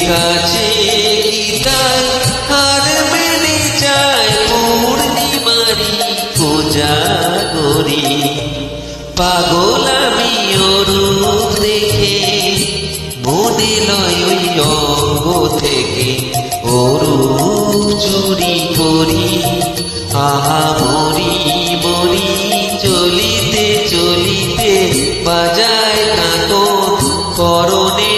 কাছে গীতায় হার মেনে যায় পূর্ণিমারি কোজাগরি। পাগল আমি অরূপ দেখে মনে লয় ওই অঙ্গ থেকে অরূপ চুরি করি। আহা মরি মরি চলিতে চলিতে বাজায় কাঁকন করণে